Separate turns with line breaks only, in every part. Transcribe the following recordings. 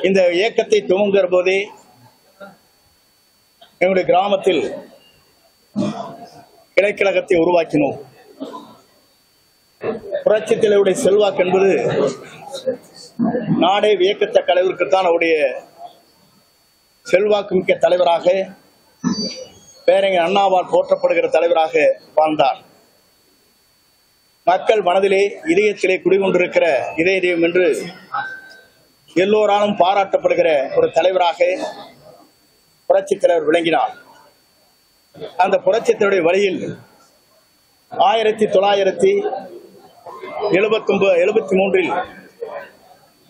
இந்த இயக்கத்தை துவங்குகிற போதே எங்களுடைய கிராமத்தில் கிளைக்கழகத்தை உருவாக்கினோம். புரட்சி தலைவருடைய செல்வாக்கு என்பது நாடே வியக்கத்தக்க அளவிற்குத்தான் அவருடைய செல்வாக்கு மிக்க தலைவராக பேரறிஞர் அண்ணாவால் போற்றப்படுகிற தலைவராக வாழ்ந்தார். மக்கள் மனதிலே இதயத்திலே குடிகொண்டிருக்கிற இதய தெய்வம் என்று எல்லோராலும் பாராட்டப்படுகிற ஒரு தலைவராக புரட்சி தலைவர் விளங்கினார். அந்த புரட்சி தலைவருடைய வழியில் 1973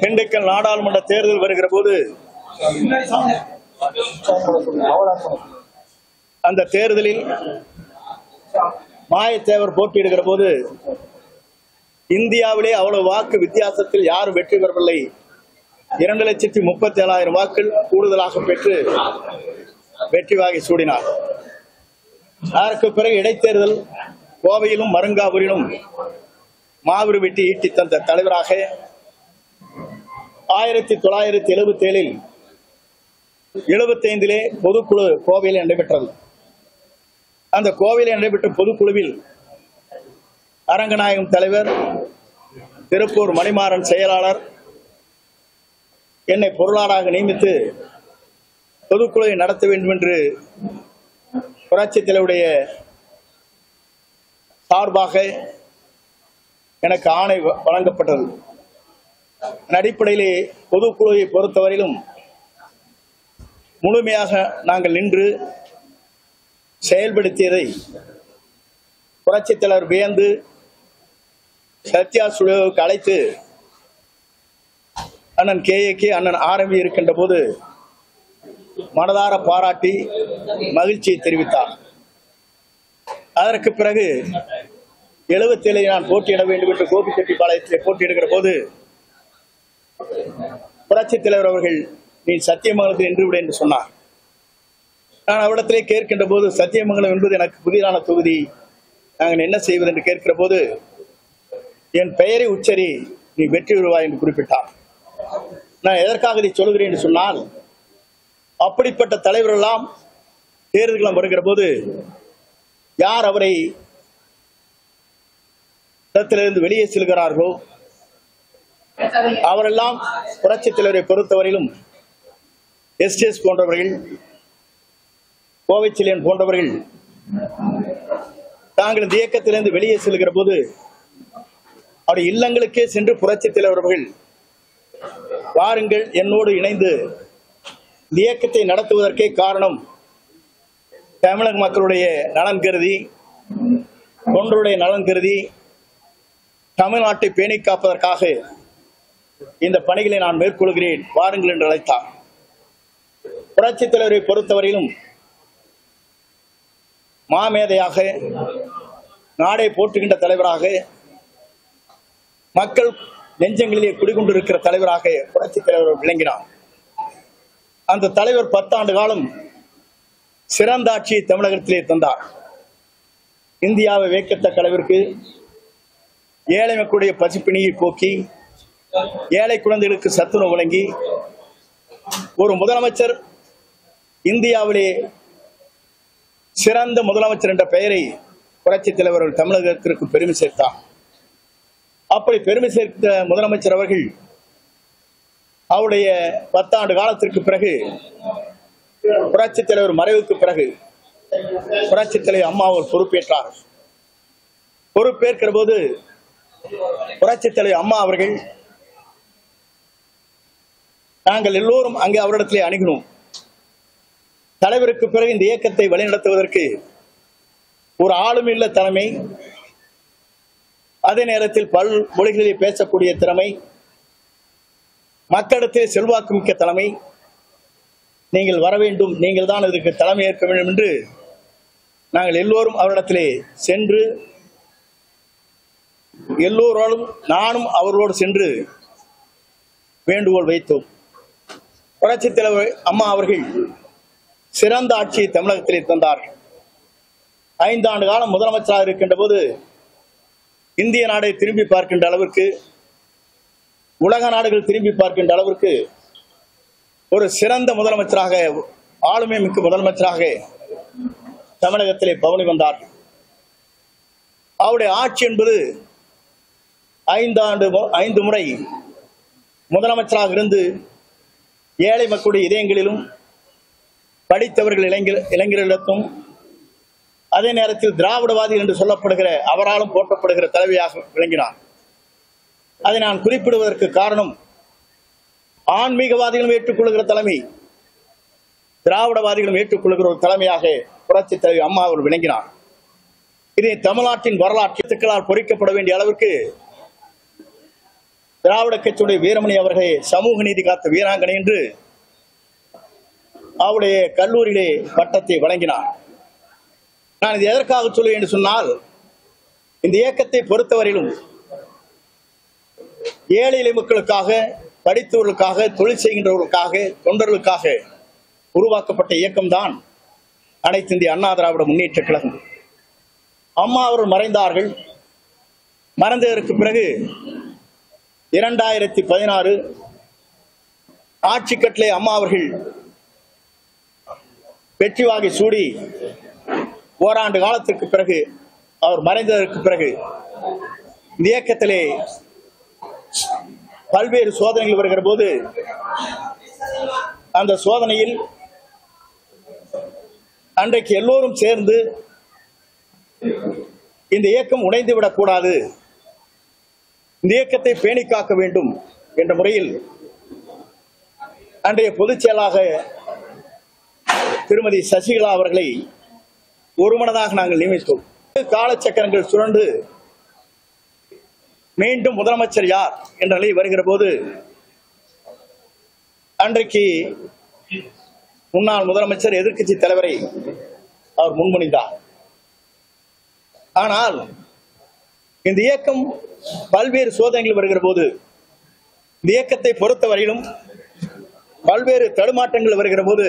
திண்டுக்கல் நாடாளுமன்ற தேர்தல் வருகிற போது அந்த தேர்தலில் மாயத்தேவர் போட்டியிடுகிற போது இந்தியாவிலே அவ்வளவு வாக்கு வித்தியாசத்தில் யாரும் வெற்றி பெறவில்லை. 2,37,000 வாக்கள் கூடுதலாக பெற்று வெற்றி வாகை சூடினார். அதற்கு பிறகு இடைத்தேர்தல் கோவையிலும் மருங்காவூரிலும் மாவிரு வெட்டி ஈட்டி தந்த தலைவராக 1977 75 பொதுக்குழு கோவையில் நடைபெற்றது. அந்த கோவையில் நடைபெற்ற பொதுக்குழுவில் அரங்கநாயகம் தலைவர், திருப்பூர் மணிமாறன் செயலாளர் என்னை பொருளாளராக நியமித்து பொதுக்குழுவை நடத்த வேண்டும் என்று புரட்சி தலைவருடைய சார்பாக எனக்கு ஆணை வழங்கப்பட்டது. அடிப்படையிலே பொதுக்குழுவை பொறுத்தவரையிலும் முழுமையாக நாங்கள் நின்று செயல்படுத்தியதை புரட்சி தலைவர் வியந்து சத்யா ஸ்டுடியோவுக்கு அழைத்து அண்ணன் KAK அண்ணன் RMV இருக்கின்ற போது மனதார பாராட்டி மகிழ்ச்சியை தெரிவித்தார். அதற்கு பிறகு 77 நான் போட்டியிட வேண்டும் என்று கோபிச்செட்டிப்பாளையத்தில் போட்டியிடுகிற போது புரட்சி தலைவர் அவர்கள் நீ சத்தியமங்கலத்தில் நின்று விட என்று சொன்னார். நான் அவரிடத்திலே கேட்கின்ற போது சத்தியமங்கலம் என்பது எனக்கு புதிதான தொகுதி, நாங்கள் என்ன செய்வது என்று கேட்கிற போது என் பெயரை உச்சரி, நீ வெற்றி பெறுவாய் என்று குறிப்பிட்டார். நான் எதற்காக இதை சொல்கிறேன் என்று சொன்னால், அப்படிப்பட்ட தலைவர்கள் எல்லாம் தேர்தல்களும் வருகிற போது யார் அவரை இடத்திலிருந்து வெளியே செல்கிறார்களோ அவரெல்லாம் புரட்சி தலைவரை பொறுத்தவரையிலும் STS போன்றவர்கள், கோவைச்செழியன் போன்றவர்கள் தாங்கள் இந்த இயக்கத்திலிருந்து வெளியே செல்கிற போது அவருடைய இல்லங்களுக்கே சென்று புரட்சி தலைவர்கள் வாருங்கள் என்னோடு இணைந்து இந்த இயக்கத்தை நடத்துவதற்கே காரணம் தமிழக மக்களுடைய நலன் கருதி, தொண்டருடைய நலன் கருதி, தமிழ்நாட்டை பேணி காப்பதற்காக இந்த பணிகளை நான் மேற்கொள்கிறேன், வாருங்கள் என்று அழைத்தார். புரட்சி தலைவரை பொறுத்தவரையிலும் மாமேதையாக, நாடை போற்றுகின்ற தலைவராக, மக்கள் நெஞ்சங்களிலே குடிகொண்டிருக்கிற தலைவராக புரட்சி தலைவர் விளங்கினார். அந்த தலைவர் 10 ஆண்டு காலம் சிறந்த ஆட்சியை தமிழகத்திலே தந்தார். இந்தியாவை வியக்கத்தக்க அளவிற்கு ஏழை மக்களுடைய பசிப்பிணியை போக்கி, ஏழை குழந்தைகளுக்கு சத்துணவு வழங்கி, ஒரு முதலமைச்சர் இந்தியாவிலே சிறந்த முதலமைச்சர் என்ற பெயரை புரட்சி தலைவர்கள் தமிழகத்திற்கு பெருமை சேர்த்தார். அப்படி பெருமை சேர்த்த முதலமைச்சர் அவர்கள் அவருடைய 10 ஆண்டு காலத்திற்கு பிறகு, புரட்சி தலைவர் மறைவுக்கு பிறகு புரட்சி தலைவர் அம்மா அவர் பொறுப்பேற்றார். பொறுப்பேற்கிற போது புரட்சி தலைவர் அம்மா அவர்கள் நாங்கள் எல்லோரும் அங்கே அவரிடத்திலே அணுகினோம். தலைவருக்கு பிறகு இந்த இயக்கத்தை வழிநடத்துவதற்கு ஒரு ஆளுமையுள்ள தலைமை, அதே நேரத்தில் பல் மொழிகளில் பேசக்கூடிய திறமை, மக்களிடத்தில் செல்வாக்கு மிக்க தலைமை, நீங்கள் வர வேண்டும், நீங்கள் தான் இதற்கு தலைமை ஏற்க வேண்டும் என்று நாங்கள் எல்லோரும் அவரிடத்திலே சென்று, எல்லோராலும் நானும் அவர்களோடு சென்று வேண்டுகோள் வைத்தோம். புரட்சி தலைவர் அம்மா அவர்கள் சிறந்த ஆட்சியை தமிழகத்திலே தந்தார்கள். 5 ஆண்டு காலம் முதலமைச்சராக இருக்கின்ற போது இந்திய நாடை திரும்பி பார்க்கின்ற அளவிற்கு உலக நாடுகள் திரும்பி பார்க்கின்ற அளவிற்கு ஒரு சிறந்த முதலமைச்சராக, ஆளுமை மிக்க முதலமைச்சராக தமிழகத்திலே பவனி வந்தார்கள். அவருடைய ஆட்சி என்பது 5 முறை முதலமைச்சராக இருந்து ஏழை மக்களுடைய இதயங்களிலும் படித்தவர்கள் இளைஞர்களிடத்தும் அதே நேரத்தில் திராவிடவாதி என்று சொல்லப்படுகிற அவராலும் போற்றப்படுகிற தலைவியாக விளங்கினார். அதை நான் குறிப்பிடுவதற்கு காரணம், ஆன்மீகவாதிகளும் ஏற்றுக்கொள்கிற தலைமை, திராவிடவாதிகளும் ஏற்றுக்கொள்கிற ஒரு தலைமையாக புரட்சி தலைவி அம்மா அவர் விளங்கினார். இதை தமிழ்நாட்டின் வரலாற்றுகளால் பொறிக்கப்பட வேண்டிய அளவிற்கு திராவிட கட்சியுடைய வீரமணி அவர்களே சமூக நீதி காத்த வீராங்கனை என்று அவருடைய கல்லூரியிலே பட்டத்தை வழங்கினார். நான் இது எதற்காக சொல்லுவேன் என்று சொன்னால், இந்த இயக்கத்தை பொறுத்தவரையிலும் ஏழை எளிய மக்களுக்காக, படித்தவர்களுக்காக, தொழில் செய்கின்றவர்களுக்காக, தொண்டர்களுக்காக உருவாக்கப்பட்ட இயக்கம்தான் அனைத்து இந்திய அண்ணா திராவிட முன்னேற்ற கழகம். அம்மா அவர்கள் மறைந்தார்கள். மறைந்ததற்கு பிறகு 2016 ஆட்சி கட்டளை அம்மா அவர்கள் வெற்றி வாகை சூடி ஓராண்டு காலத்திற்கு பிறகு, அவர் மறைந்ததற்கு பிறகு இந்த இயக்கத்திலே பல்வேறு சோதனைகள் வருகிற போது, அந்த சோதனையில் அன்றைக்கு எல்லோரும் சேர்ந்து இந்த இயக்கம் உடைந்துவிடக் கூடாது, இந்த இயக்கத்தை பேணி காக்க வேண்டும் என்ற முறையில் அன்றைய பொதுச் செயலாளராக திருமதி சசிகலா அவர்களை ஒருமனதாக நாங்கள் நியமித்தோம். காலச்சக்கரங்கள் சுழன்று மீண்டும் முதலமைச்சர் யார் என்ற நிலை வருகிற போது, அன்றைக்கு முன்னாள் முதலமைச்சர் எதிர்க்கட்சி தலைவரை அவர் முன்மொழிந்தார். ஆனால் இந்த இயக்கம் பல்வேறு சோதனைகள் வருகிற போது, இந்த இயக்கத்தை பொறுத்தவரையிலும் பல்வேறு தடுமாற்றங்கள் வருகிற போது,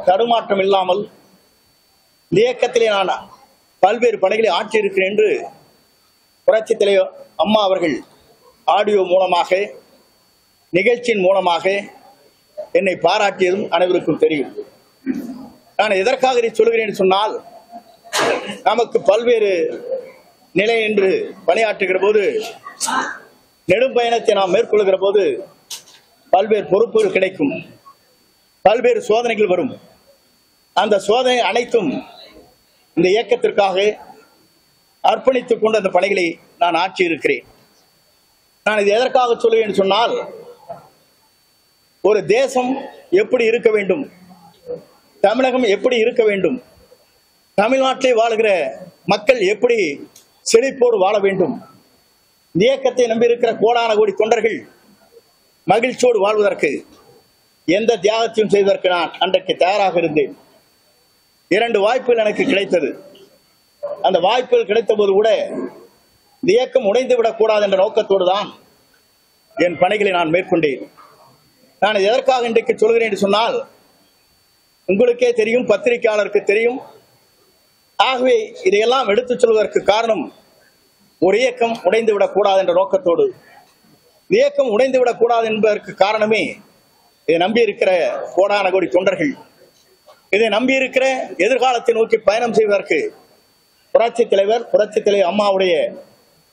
தடுமாற்றம் இல்லாமல் இந்த இயக்கத்திலே நான் பல்வேறு பணிகளை ஆற்றி இருக்கிறேன் என்று புரட்சி தலைவர் அம்மா அவர்கள் ஆடியோ மூலமாக, நிகழ்ச்சியின் மூலமாக என்னை பாராட்டியதும் அனைவருக்கும் தெரியும். நான் எதற்காக இதை சொல்கிறேன் சொன்னால், நமக்கு பல்வேறு நிலை என்று பணியாற்றுகிற போது, நெடும் பயணத்தை நாம் மேற்கொள்கிற போது பல்வேறு பொறுப்புகள் கிடைக்கும், பல்வேறு சோதனைகள் வரும். அந்த சோதனை அனைத்தும் இந்த இயக்கத்திற்காக அர்ப்பணித்துக் கொண்டு அந்த பணிகளை நான் ஆற்றி இருக்கிறேன். நான் இது எதற்காக சொல்லுவேன் சொன்னால், ஒரு தேசம் எப்படி இருக்க வேண்டும், தமிழகம் எப்படி இருக்க வேண்டும், தமிழ்நாட்டிலே வாழுகிற மக்கள் எப்படி செழிப்போடு வாழ வேண்டும், இந்த இயக்கத்தை நம்பியிருக்கிற கோடான கோடி தொண்டர்கள் மகிழ்ச்சியோடு வாழ்வதற்கு எந்த தியாகத்தையும் செய்வதற்கு நான் அன்றைக்கு தயாராக இருந்தேன். 2 வாய்ப்புகள் எனக்கு கிடைத்தது. அந்த வாய்ப்புகள் கிடைத்த போது கூட இந்த இயக்கம் உடைந்து விடக்கூடாது என்ற நோக்கத்தோடு தான் என் பணிகளை நான் மேற்கொண்டேன். நான் எதற்காக இன்றைக்கு சொல்கிறேன் என்று சொன்னால், உங்களுக்கே தெரியும், பத்திரிகையாளருக்கு தெரியும். ஆகவே இதையெல்லாம் எடுத்துச் சொல்வதற்கு காரணம், ஒரு இயக்கம் உடைந்து விடக்கூடாது என்ற நோக்கத்தோடு. இந்த இயக்கம் உடைந்து விடக்கூடாது என்பதற்கு காரணமே, இதை நம்பியிருக்கிற கோடான கோடி தொண்டர்கள், இதை நம்பியிருக்கிற எதிர்காலத்தை நோக்கி பயணம் செய்வதற்கு புரட்சி தலைவர் அம்மாவுடைய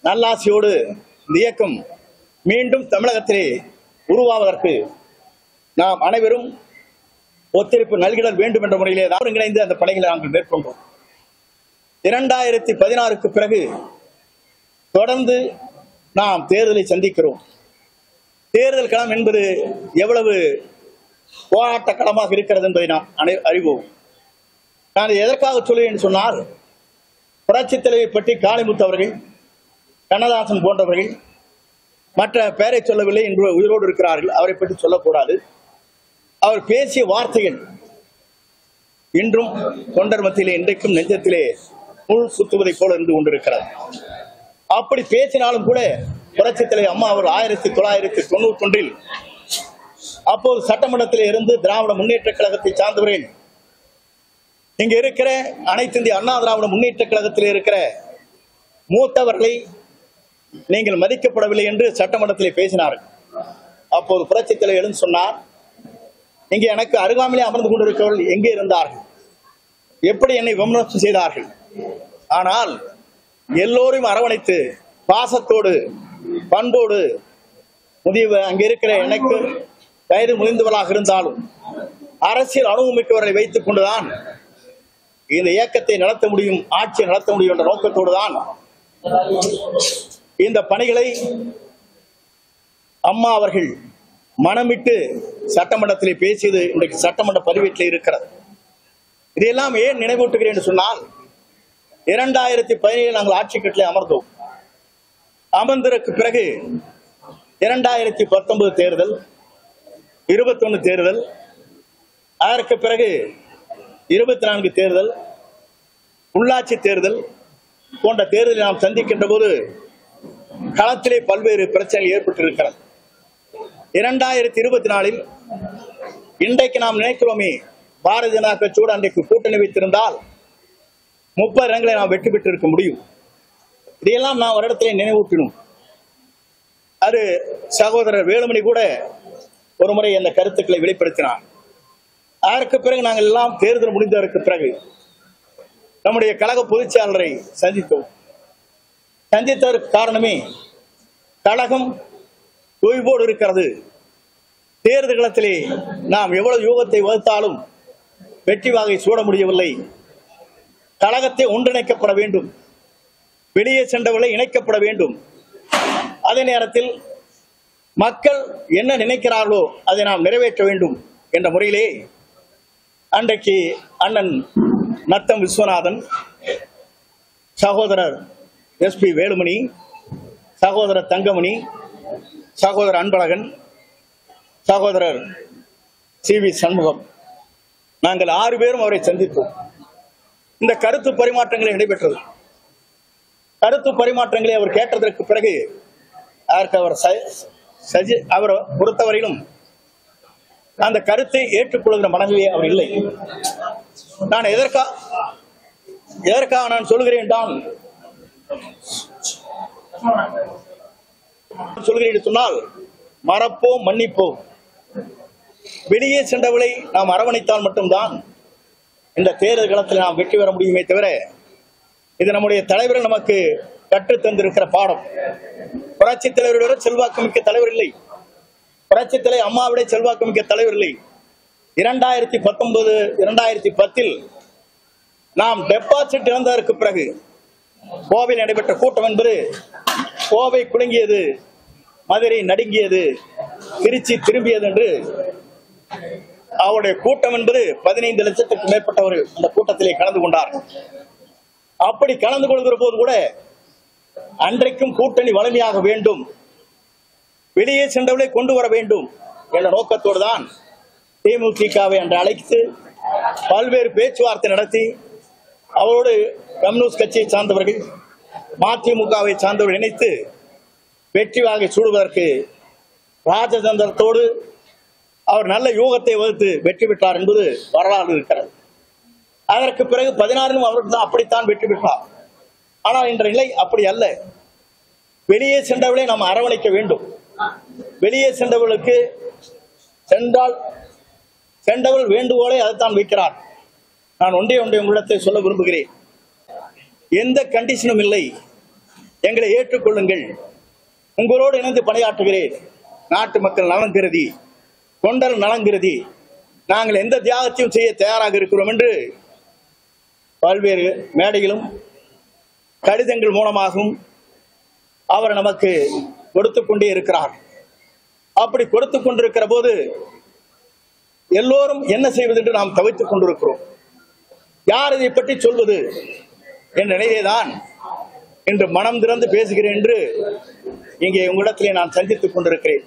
நல்லாசியோடு இந்த இயக்கம் மீண்டும் தமிழகத்திலே உருவாவதற்கு நாம் அனைவரும் ஒத்துழைப்பு நல்கிட வேண்டும் என்ற முறையிலே ஒருங்கிணைந்து அந்த பணிகளை நாங்கள் மேற்கொண்டோம். 2016க்கு பிறகு தொடர்ந்து நாம் தேர்தலை சந்திக்கிறோம். தேர்தல் களம் என்பது எவ்வளவு போராட்ட களமாக இருக்கிறது என்பதை நாம் அறிவோம். நான் எதற்காக சொல்லுவேன் சொன்னால், புரட்சி தலைவை பற்றி காளிமுத்து அவர்கள், கண்ணதாசன் போன்றவர்கள், மற்ற பெயரை சொல்லவில்லை என்று உயிரோடு இருக்கிறார்கள், அவரை பற்றி சொல்லக்கூடாது. அவர் பேசிய வார்த்தைகள் இன்றும் தொண்டர் மத்தியிலே இன்றைக்கும் நெஞ்சத்திலே முள் குத்துவதை போல இருந்து கொண்டிருக்கிறது. அப்படி பேசினாலும் கூட புரட்சி தலைவர் அம்மா அவர் 1991 அப்போது சட்டமன்றத்தில் இருந்து திராவிட முன்னேற்ற கழகத்தை சார்ந்தவர்கள், இங்க இருக்கிற அனைத்து இந்திய அண்ணா திராவிட முன்னேற்ற கழகத்தில் இருக்கிற மூத்தவர்களை நீங்கள் மதிக்கப்படவில்லை என்று சட்டமன்றத்தில் பேசினார்கள். அப்போது புரட்சித் தலைவர் எழுந்து சொன்னார், இங்கே எனக்கு அருகாமையிலே அமர்ந்து கொண்டிருக்கிறவர்கள் எங்கே இருந்தார்கள், எப்படி என்னை விமர்சனம் செய்தார்கள். ஆனால் எல்லோரையும் அரவணைத்து பாசத்தோடு பண்போடு அங்கே இருக்கிற எனக்கு வயது முதிர்ந்தவர்களாக இருந்தாலும் அரசியல் அனுபவமிக்கவர்களை வைத்துக் கொண்டுதான் இந்த இயக்கத்தை நடத்த முடியும், ஆட்சியை நடத்த முடியும் என்ற நோக்கத்தோடு தான் இந்த பணிகளை அம்மா அவர்கள் மனமிட்டு சட்டமன்றத்தில் பேசியது இன்றைக்கு சட்டமன்ற பதிவேட்டில் இருக்கிறது. இதையெல்லாம் ஏன் நினைவூட்டுகிறேன் என்று சொன்னால், 2017 நாங்கள் ஆட்சி கட்டிலே அமர்ந்தோம். அமர்ந்ததற்கு பிறகு 2019 தேர்தல், 21 தேர்தல், அதற்கு பிறகு 24 தேர்தல், உள்ளாட்சி தேர்தல் போன்ற தேர்தலை நாம் சந்திக்கின்ற போது களத்திலே பல்வேறு பிரச்சனைகள் ஏற்பட்டிருக்கிறது. 2024 இன்றைக்கு நாம் நினைக்கிறோமே, பாரதிய ஜனதா கட்சியோடு அன்றைக்கு கூட்டணி வைத்திருந்தால் 30 இடங்களை நாம் வெற்றி பெற்றிருக்க முடியும். இதையெல்லாம் நாம் ஒரு இடத்திலே நினைவூட்டினோம். அது சகோதரர் வேலுமணி கூட ஒரு முறை அந்த கருத்துக்களை வெளிப்படுத்தினார். அதற்கு பிறகு நாங்கள் எல்லாம் தேர்தல் முடிந்ததற்கு பிறகு நம்முடைய கழக பொதுச் செயலாளரை சந்தித்தோம். சந்தித்ததற்கு காரணமே, கழகம் ஓய்வோடு இருக்கிறது. தேர்தல் களத்திலே நாம் எவ்வளவு யூகத்தை வகுத்தாலும் வெற்றி வாகை சூட முடியவில்லை. கழகத்தை ஒன்றிணைக்கப்பட வேண்டும், வெளியே சென்றவர்களை இணைக்கப்பட வேண்டும். அதே நேரத்தில் மக்கள் என்ன நினைக்கிறார்களோ அதை நாம் நிறைவேற்ற வேண்டும் என்ற முறையிலே அன்றைக்கு அண்ணன் நத்தம் விஸ்வநாதன், சகோதரர் SP வேலுமணி, சகோதரர் தங்கமணி, சகோதரர் அன்பழகன், சகோதரர் CV சண்முகம், நாங்கள் 6 பேரும் அவரை சந்தித்தோம். இந்த கருத்து பரிமாற்றங்களை நடைபெற்றது. கருத்து பரிமாற்றங்களை அவர் கேட்டதற்கு பிறகு அவரை பொறுத்தவரையிலும் அந்த கருத்தை ஏற்றுக்கொள்கிற மனநிலையே அவர் இல்லை. நான் எதற்காக நான் சொல்கிறேன் சொன்னால், மறப்போம் மன்னிப்போம், வெளியே சென்றவளை நாம் அரவணைத்தால் மட்டும்தான் இந்த தேர்தல் களத்தில் நாம் வெற்றி பெற முடியுமே தவிர, இது நம்முடைய தலைவர்கள் நமக்கு கற்றுத் தந்திருக்கிற பாடம். புரட்சித் தலைவரோட செல்வாக்கு மிக்க தலைவர் இல்லை, புரட்சித் தலைவர் அம்மாவுடைய செல்வாக்கு மிக்க தலைவர் இல்லை. 2019 2010 நாம் டெபாசிட் இழந்ததற்கு பிறகு கோவையில் நடைபெற்ற கூட்டம் என்பது கோவை குலுங்கியது, மதுரை நடுங்கியது, திருச்சி திரும்பியது என்று அவருடைய கூட்டம் என்பது 15 லட்சத்துக்கு மேற்பட்டவர்கள் அந்த கூட்டத்திலே கலந்து கொண்டார். அப்படி கலந்து கொள்கிற போது கூட அன்றைக்கும் கூட்டணி வலிமையாக வேண்டும், வெளியே சென்றவர்களை கொண்டு வர வேண்டும் என்ற நோக்கத்தோடு தான் தேமுதிகவை அன்று அழைத்து பல்வேறு பேச்சுவார்த்தை நடத்தி அவரோடு கம்யூனிஸ்ட் கட்சியை சார்ந்தவர்கள், மதிமுகவை சார்ந்தவர்கள் இணைத்து வெற்றி வாகை சூடுவதற்கு ராஜதந்திரத்தோடு அவர் நல்ல யூகத்தை வகுத்து வெற்றி பெற்றார் என்பது வரலாறு இருக்கிறது. அதற்கு பிறகு 16 அவருக்கு தான் அப்படித்தான் வெற்றி பெற்றார். ஆனால் இன்ற நிலை அப்படி அல்ல. வெளியே சென்றவர்களை நாம் அரவணைக்க வேண்டும். வெளியே சென்றவர்களுக்கு சென்றவர்கள் வேண்டுகோளை அதைத்தான் வைக்கிறார். நான் ஒன்றே உங்களிடத்தை சொல்ல விரும்புகிறேன். எந்த கண்டிஷனும் இல்லை, எங்களை ஏற்றுக்கொள்ளுங்கள், உங்களோடு இணைந்து பணியாற்றுகிறேன், நாட்டு மக்கள் நலன் கருதி, தொண்டர் நலன் கருதி நாங்கள் எந்த தியாகத்தையும் செய்ய தயாராக இருக்கிறோம் என்று பல்வேறு மேடைகளும் கடிதங்கள் மூலமாகவும் அவர் நமக்கு கொடுத்துக் கொண்டே இருக்கிறார். அப்படி கொடுத்துக் கொண்டிருக்கிற போது எல்லோரும் என்ன செய்வது என்று நாம் தவித்துக் கொண்டிருக்கிறோம். யார் இதை பற்றி சொல்வது என்ற நிலையிலேதான் இன்று மனம் திறந்து பேசுகிறேன் என்று இங்கே உங்களிடத்திலே நான் சந்தித்துக் கொண்டிருக்கிறேன்.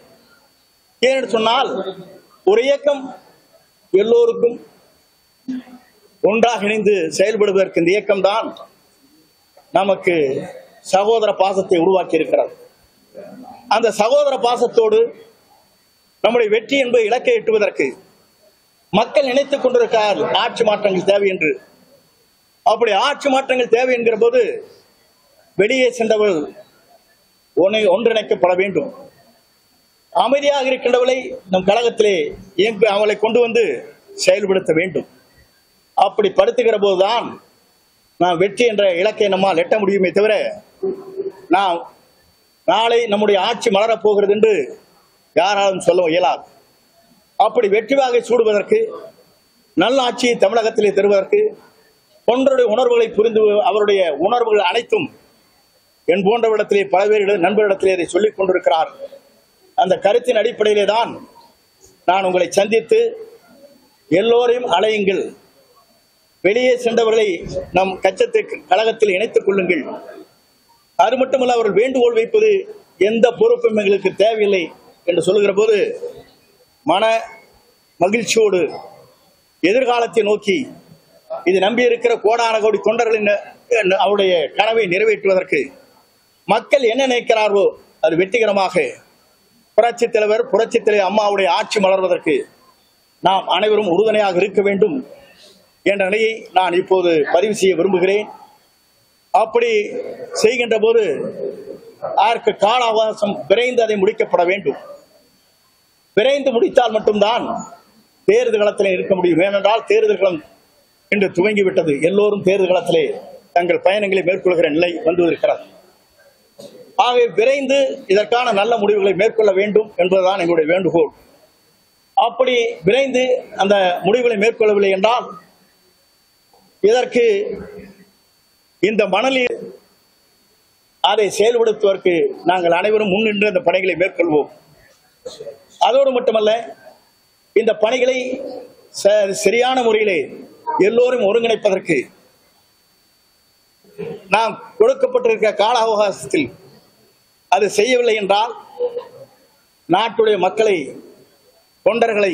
ஏனென்று சொன்னால், ஒரு இயக்கம் எல்லோருக்கும் ஒன்றாக இணைந்து செயல்படுவதற்கு இந்த இயக்கம்தான் நமக்கு சகோதர பாசத்தை உருவாக்கி இருக்கிறது. அந்த சகோதர பாசத்தோடு நம்முடைய வெற்றி என்பது இலக்கை எட்டுவதற்கு மக்கள் நினைத்துக் கொண்டிருக்கிறார் ஆட்சி மாற்றங்கள் தேவை என்று. அப்படி ஆட்சி மாற்றங்கள் தேவை என்கிற போது வெளியே சென்றவர்கள் ஒன்றிணைக்கப்பட வேண்டும். அமைதியாக இருக்கின்றவர்களை நம் கழகத்திலே அவளை கொண்டு வந்து செயல்படுத்த வேண்டும். அப்படி படுத்துகிற போதுதான் நாம் வெற்றி என்ற இலக்கை நம்மால் எட்ட முடியுமே தவிர நாம் நாளை நம்முடைய ஆட்சி மலரப் போகிறது என்று யாராலும் சொல்ல இயலாது. அப்படி வெற்றி வாகை சூடுவதற்கு நல்ல ஆட்சியை தமிழகத்திலே தருவதற்கு ஒன்றுடைய உணர்வுகளை புரிந்து அவருடைய உணர்வுகள் அனைத்தும் என் போன்றவிடத்திலே பல்வேறு நண்பரிடத்திலே அதை சொல்லிக் கொண்டிருக்கிறார். அந்த கருத்தின் அடிப்படையிலே தான் நான் உங்களை சந்தித்து எல்லோரையும் அலையுங்கள், வெளியே சென்றவர்களை நம் கழகத்தில் இணைத்துக் கொள்ளுங்கள், அது மட்டுமல்ல அவர்கள் வேண்டுகோள் வைப்பது எந்த பொறுப்பும் எங்களுக்கு தேவையில்லை என்று சொல்லுகிற போது மன மகிழ்ச்சியோடு எதிர்காலத்தை நோக்கி இது நம்பி இருக்கிற கோடான கோடி தொண்டர்களின் அவருடைய கனவை நிறைவேற்றுவதற்கு மக்கள் என்ன நினைக்கிறார்களோ அது வெற்றிகரமாக புரட்சித் தலைவர் அம்மாவுடைய ஆட்சி மலர்வதற்கு நாம் அனைவரும் உறுதுணையாக இருக்க வேண்டும் என்ற நிலையை நான் இப்போது பதிவு செய்ய விரும்புகிறேன். அப்படி செய்கின்ற போது அதற்கு கால அவகாசம் விரைந்து அதை முடிக்கப்பட வேண்டும். விரைந்து முடித்தால் மட்டும்தான் தேர்தல் களத்திலே இருக்க முடியும். ஏனென்றால் தேர்தல் களம் இன்று துவங்கிவிட்டது. எல்லோரும் தேர்தல் களத்திலே தங்கள் பயணங்களை மேற்கொள்கிற நிலை வந்துவிருக்கிறது. ஆகவே விரைந்து இதற்கான நல்ல முடிவுகளை மேற்கொள்ள வேண்டும் என்பதுதான் எங்களுடைய வேண்டுகோள். அப்படி விரைந்து அந்த முடிவுகளை மேற்கொள்ளவில்லை என்றால் இதற்கு இந்த மணலில் அதை செயல்படுத்துவதற்கு நாங்கள் அனைவரும் முன்னின்று அந்த பணிகளை மேற்கொள்வோம். அதோடு மட்டுமல்ல, இந்த பணிகளை சரியான முறையிலே எல்லோரும் ஒருங்கிணைப்பதற்கு நாம் கொடுக்கப்பட்டிருக்கிற கால அவகாசத்தில் அது செய்யவில்லை என்றால் நாட்டுடைய மக்களை தொண்டர்களை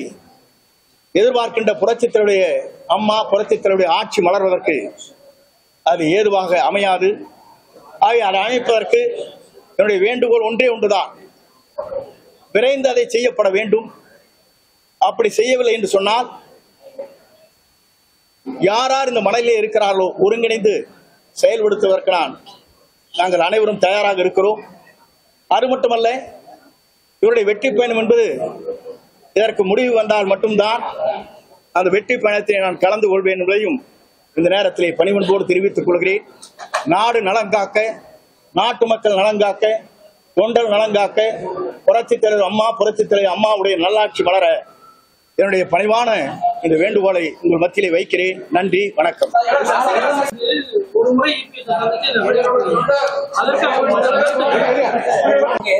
எதிர்பார்க்கின்ற புரட்சித்தலைவருடைய அம்மா புரட்சித்தலைவருடைய ஆட்சி மலர்வதற்கு அது ஏதுவாக அமையாது. ஆகிய அதை அமைப்பதற்கு என்னுடைய வேண்டுகோள் ஒன்றே ஒன்றுதான், விரைந்து அதை செய்யப்பட வேண்டும். அப்படி செய்யவில்லை என்று சொன்னால் யார் இந்த மணலிலே இருக்கிறார்களோ ஒருங்கிணைந்து செயல்படுத்துவதற்கு நாங்கள் அனைவரும் தயாராக இருக்கிறோம். அது மட்டுமல்ல, இவருடைய வெற்றி பயணம் என்பது இதற்கு முடிவு வந்தால் மட்டும்தான் அந்த வெற்றி பயணத்தை நான் கலந்து கொள்வேன் என்பதையும் இந்த நேரத்திலே பணிவன்போடு தெரிவித்துக் கொள்கிறேன். நாடு நலன் காக்க, நாட்டு மக்கள் நலன் காக்க, தொண்டர் நலன் காக்க, புரட்சித் தலைவர் அம்மாவுடைய நல்லாட்சி மலர என்னுடைய பணிவான இந்த வேண்டுகோளை உங்கள் மத்தியிலே வைக்கிறேன். நன்றி, வணக்கம்.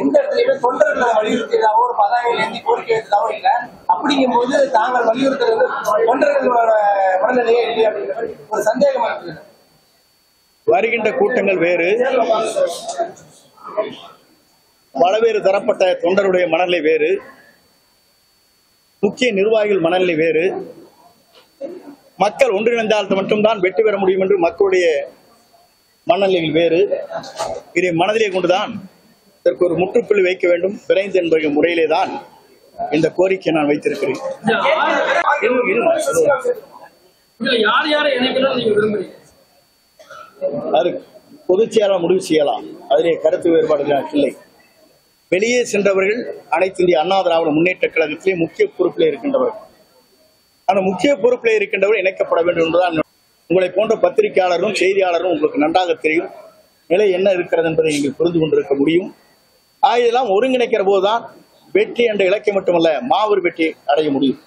எந்த இடத்துலயுமே தொண்டர்களை வலியுறுத்தியதாவோ ஒரு பதாகையில் ஏந்தி கோரிக்கை வைத்ததாவோ இல்லை. அப்படிங்கும்போது தாங்கள் வலியுறுத்துறது தொண்டர்களோட மனநிலையே இல்லை அப்படிங்கிற ஒரு சந்தேகம் இருக்குது.
வருகின்ற கூட்டங்கள் வேறு, பலவேறு தரப்பட்ட தொண்டருடைய மனநிலை வேறு, முக்கிய நிர்வாகிகள் மனநிலை வேறு. மக்கள் ஒன்றிணைந்தால் மட்டும்தான் வெற்றி பெற முடியும் என்று மக்களுடைய மனநிலைகள் வேறு. இதை மனதிலே கொண்டுதான் இதற்கு ஒரு முற்றுப்புள்ளி வைக்க வேண்டும் விரைந்து என்ற முறையிலே தான் இந்த கோரிக்கை நான் வைத்திருக்கிறேன். அது பொதுச் செயலாளர் முடிவு செய்யலாம், அதிலே கருத்து வேறுபாடுகள் இல்லை. வெளியே சென்றவர்கள் அனைத்து இந்திய அண்ணா திராவிட முன்னேற்ற கழகத்திலே முக்கிய பொறுப்பிலே இருக்கின்றவர்கள். ஆனால் முக்கிய பொறுப்பிலே இருக்கின்றவர்கள் இணைக்கப்பட வேண்டும் என்பதுதான். உங்களை போன்ற பத்திரிகையாளரும் செய்தியாளரும் உங்களுக்கு நன்றாக தெரியும் நிலை என்ன இருக்கிறது என்பதை நீங்கள் புரிந்து கொண்டிருக்க முடியும். இதெல்லாம் ஒருங்கிணைக்கிற போதுதான் வெற்றி என்ற இலக்கை மட்டுமல்ல மாபெரும் வெற்றி அடைய முடியும்.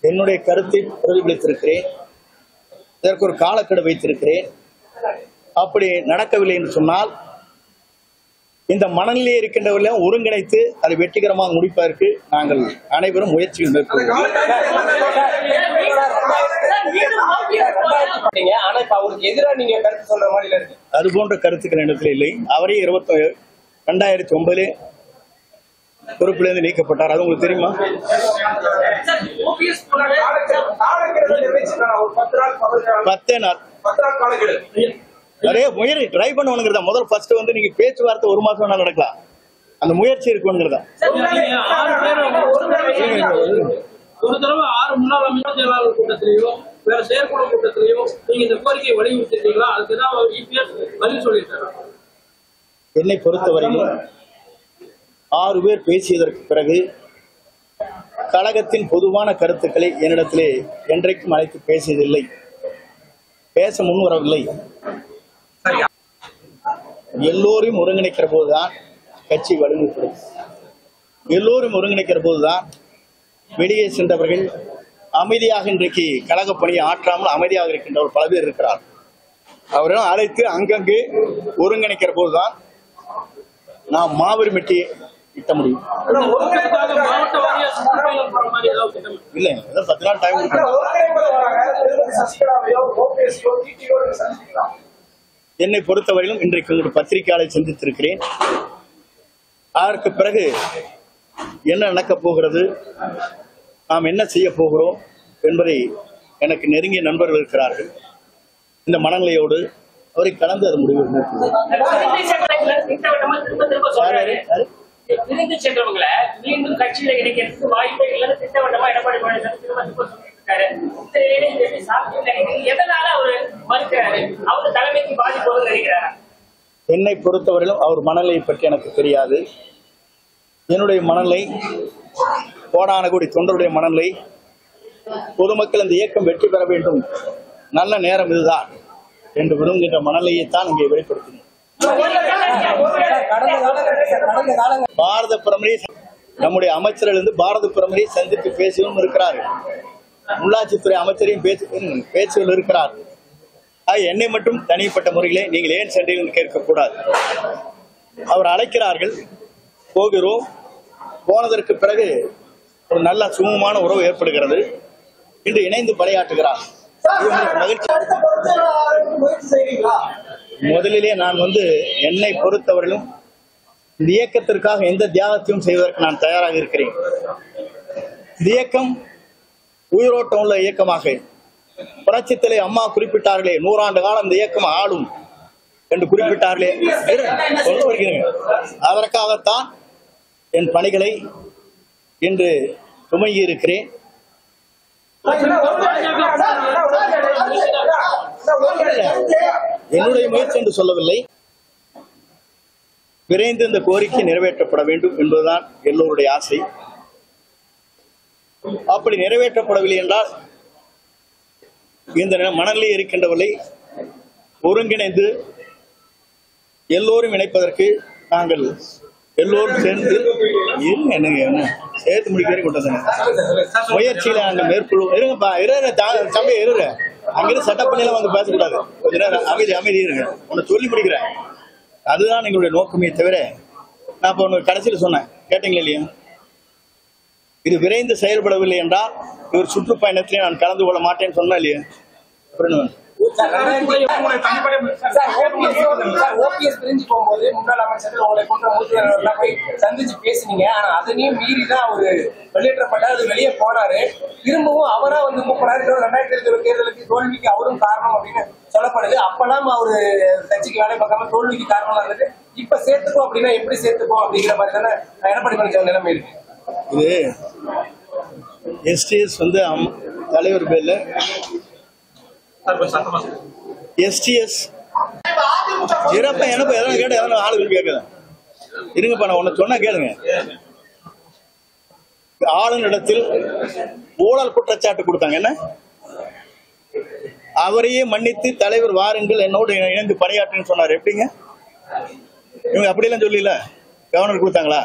என்னுடைய கருத்தை பிரதிபலித்திருக்கிறேன், இதற்கு ஒரு காலக்கெடு வைத்திருக்கிறேன். அப்படி நடக்கவில்லை என்று சொன்னால் இந்த மனநிலையே இருக்கின்றவர்களையும் ஒருங்கிணைத்து அதை வெற்றிகரமாக முடிப்பதற்கு நாங்கள் அனைவரும் முயற்சிகள் மேற்கொள்வோம். அது போன்ற கருத்துக்கள் இடத்துல இல்லை. அவரே 2009 பொறுப்பிலிருந்து நீக்கப்பட்டார். அது உங்களுக்கு தெரியுமா? பத்தே நாள் நிறைய முயற்சி ட்ரை பண்ணுவானுங்கிறதா. முதல் ஃபர்ஸ்ட் வந்து நீங்க பேச்சுவார்த்தை 1 மாசம் வேணா நடக்கலாம், அந்த முயற்சி இருக்குங்கிறதா.
ஒரு தடவை 6 முன்னாள் அமைச்சர் செயலாளர் கூட்டத்திலேயோ வேற செயற்குழு கூட்டத்திலையும் நீங்க இந்த கோரிக்கையை வலியுறுத்திருக்கீங்களா? அதுக்கு தான் இபிஎஸ் பதில் சொல்லியிருக்காரு.
என்னை பொறுத்தவரையிலும் 6 பேர் பேசியதற்கு பிறகு கழகத்தின் பொதுவான கருத்துக்களை என்னிடத்திலே என்றைக்கும் அழைத்து பேசியதில்லை, பேச முன்வரவில்லை. எல்லோரையும் ஒருங்கிணைக்கிற போதுதான் கட்சி வலிமைப்படும். எல்லோரும் ஒருங்கிணைக்கிற போதுதான் வெளியே சென்றவர்கள் அமைதியாக இன்றைக்கு கழக பணியை ஆற்றாமல் அமைதியாக இருக்கின்றவர் பல பேர் இருக்கிறார். அவர்களும் அழைத்து அங்கங்கே ஒருங்கிணைக்கிற போதுதான் நாம் மாபெரும் வெற்றியை ஈட்ட முடியும். இல்ல 10 நாள் டைம் என்னை பொறுத்தவரையிலும் இன்றைக்கு ஒரு பத்திரிகையாளரை சந்தித்திருக்கிறேன். அதற்கு பிறகு என்ன நடக்கப் போகிறது, நாம் என்ன செய்ய போகிறோம் என்பதை எனக்கு நெருங்கிய நண்பர்கள் இருக்கிறார்கள். இந்த மனநிலையோடு அவரை கலந்து அது முடிவு
பிரிந்து சென்றவங்களை மீண்டும் கட்சியில இணைக்கிறதுக்கு வாய்ப்பே இல்லைன்னு திட்டவட்டமா எடப்பாடி பழனிசாமி திரும்ப சொல்லியிருக்காரு. எதனால அவரு மறுக்கிறாரு? அவரு தலைமைக்கு பாதிப்பு நினைக்கிறாரா?
என்னை பொறுத்தவரையிலும் அவர் மனநிலையை பற்றி எனக்கு தெரியாது. என்னுடைய மனநிலை, கோடான கோடி தொண்டருடைய மனநிலை, பொதுமக்கள் இந்த இயக்கம் வெற்றி பெற வேண்டும், நல்ல நேரம் இதுதான் என்று விரும்புகின்ற மனநிலையைத்தான் இங்கே வெளிப்படுத்தினேன். பாரத பிரதமரை நம்முடைய அமைச்சரிலிருந்து பாரத பிரதமரை சந்தித்து பேசியும் இருக்கிறார்கள். உள்ளாட்சித்துறை அமைச்சரையும் பேச்சுகள் இருக்கிறார்கள். என்னை மட்டும் தனிப்பட்ட முறையிலே நீங்கள் ஏன் சென்றீர்கள் கேட்கக்கூடாது. அவர் அழைக்கிறார்கள், போகிறோம். போனதற்கு பிறகு ஒரு நல்ல சுமூகமான உறவு ஏற்படுகிறது. இன்று இணைந்து பணியாற்றுகிறார். மகிழ்ச்சி. முதலிலே நான் என்னை பொறுத்தவரையிலும் இந்த இயக்கத்திற்காக எந்த தியாகத்தையும் செய்வதற்கு நான் தயாராக இருக்கிறேன். இந்த இயக்கம் உயிரோட்டம் உள்ள இயக்கமாக, புரட்சித்தலை அம்மா குறிப்பிட்டார்களே, 100 ஆண்டு காலம் இந்த இயக்கம் ஆளும் என்று குறிப்பிட்டார்களே, அதற்காகத்தான் என் பணிகளை இன்று துவங்கி இருக்கிறேன். என்னுடைய முயற்சி என்று சொல்லவில்லை, விரைந்து இந்த கோரிக்கை நிறைவேற்றப்பட வேண்டும் என்பதுதான் எல்லோருடைய ஆசை. அப்படி நிறைவேற்றப்படவில்லை என்றால் இந்த மணலில் இருக்கின்றவர்களை ஒருங்கிணைந்து எல்லோரும் இணைப்பதற்கு நாங்கள் எல்லோரும் சேர்ந்து சேர்த்து முடிக்கிற முயற்சியில நாங்கள் மேற்கொள்வோம். இருங்கப்பா, தம்பி இருங்க, அங்கிருந்து சட்டப்பணியெல்லாம் வந்து பேசக்கூடாது. கொஞ்ச நேரம் அமைதி இருங்க, உன்னை சொல்லி முடிக்கிறேன். அதுதான் எங்களுடைய நோக்கமே தவிர, நான் இப்ப ஒன்று கடைசியில் சொன்னேன், கேட்டீங்களா இல்லையா? இது விரைந்து செயல்படவில்லை என்றால் இவர் சுற்றுப்பயணத்திலே நான் கலந்து கொள்ள மாட்டேன்னு சொன்னா இல்லையா?
முன்னாள் அமைச்சர்கள் உங்களை போன்ற மூத்தவர்கள் போய் சந்திச்சு பேசினீங்க. ஆனா அதனையும் மீறிதான் அவரு வெளியேற்றப்பட்டார், அது வெளியே போனாரு. திரும்பவும் அவரா கூப்பிடாரு. 2020 தேர்தலுக்கு தோல்விக்கு அவரும் காரணம் அப்படின்னு சொல்லப்படுது. அப்பெல்லாம் அவரு கட்சிக்கு வேலை பார்க்காம தோல்விக்கு காரணமா இருந்தது. இப்ப சேர்த்துக்கோ அப்படின்னா எப்படி சேர்த்துக்கோ அப்படிங்கிற மாதிரி தானே எடப்பாடி பழனிசாமி நிலைமை இருக்கு.
இது எஸ்டிஎஸ் தலைவர் பேர்ல எஸ்டிஎஸ் இறப்ப எனக்கு எதனா கேட்ட எதனா ஆளுகள் கேட்குது. இருங்கப்பா, நான் ஒன்னு சொன்ன கேளுங்க. ஆளுநரிடத்தில் ஊழல் குற்றச்சாட்டு கொடுத்தாங்க. என்ன அவரையே மன்னித்து தலைவர் வாருங்கள் என்னோடு இணைந்து பணியாற்றுன்னு சொன்னார். எப்படிங்க? இவங்க அப்படியெல்லாம் சொல்லல, கவர்னர் கொடுத்தாங்களா?